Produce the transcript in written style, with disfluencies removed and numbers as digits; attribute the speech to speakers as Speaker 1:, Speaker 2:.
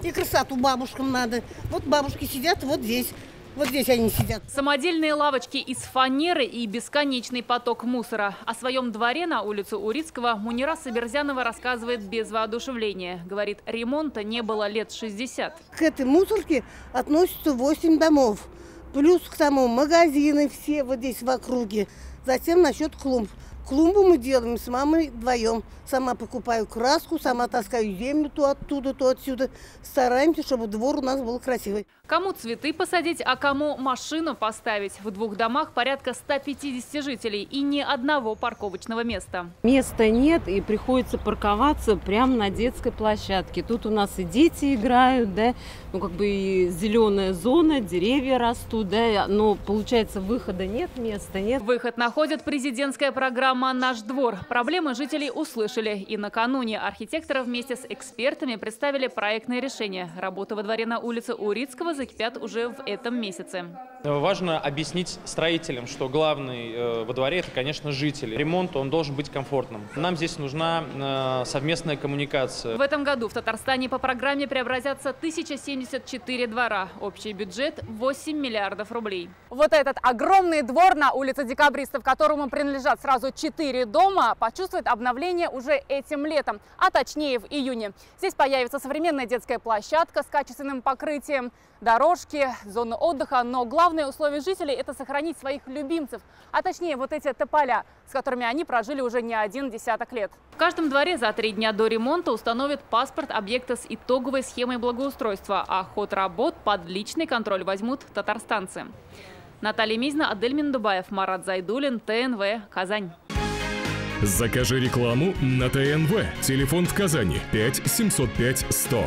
Speaker 1: И красоту бабушкам надо. Вот бабушки сидят вот здесь. Вот здесь они сидят.
Speaker 2: Самодельные лавочки из фанеры и бесконечный поток мусора. О своем дворе на улице Урицкого Мунира Саберзянова рассказывает без воодушевления. Говорит, ремонта не было лет 60.
Speaker 1: К этой мусорке относятся 8 домов. Плюс к тому магазины все вот здесь в округе. Затем насчет клумб. Клумбу мы делаем с мамой вдвоем. Сама покупаю краску, сама таскаю землю то оттуда, то отсюда. Стараемся, чтобы двор у нас был красивый.
Speaker 2: Кому цветы посадить, а кому машину поставить. В 2 домах порядка 150 жителей и ни одного парковочного места.
Speaker 3: Места нет, и приходится парковаться прямо на детской площадке. Тут у нас и дети играют, да, ну как бы и зеленая зона, деревья растут, да, но получается выхода нет, места нет.
Speaker 2: Выход находит президентская программа «Наш двор». Проблемы жителей услышали. И накануне архитекторы вместе с экспертами представили проектное решение. Работы во дворе на улице Урицкого закипят уже в этом месяце.
Speaker 4: Важно объяснить строителям, что главный во дворе – это, конечно, жители. Ремонт, он должен быть комфортным. Нам здесь нужна совместная коммуникация.
Speaker 2: В этом году в Татарстане по программе преобразятся 1074 двора. Общий бюджет – 8 миллиардов рублей.
Speaker 5: Вот этот огромный двор на улице Декабристов, которому принадлежат сразу 4 дома, почувствует обновление уже этим летом, а точнее в июне. Здесь появится современная детская площадка с качественным покрытием, дорожки, зоны отдыха. Но главное условие жителей – это сохранить своих любимцев, а точнее вот эти тополя, с которыми они прожили уже не 1 десяток лет.
Speaker 2: В каждом дворе за 3 дня до ремонта установят паспорт объекта с итоговой схемой благоустройства, а ход работ под личный контроль возьмут татарстанцы. Наталья Мизна, Адель Миндубаев, Марат Зайдуллин, ТНВ, Казань.
Speaker 6: Закажи рекламу на ТНВ. Телефон в Казани 5 705 100.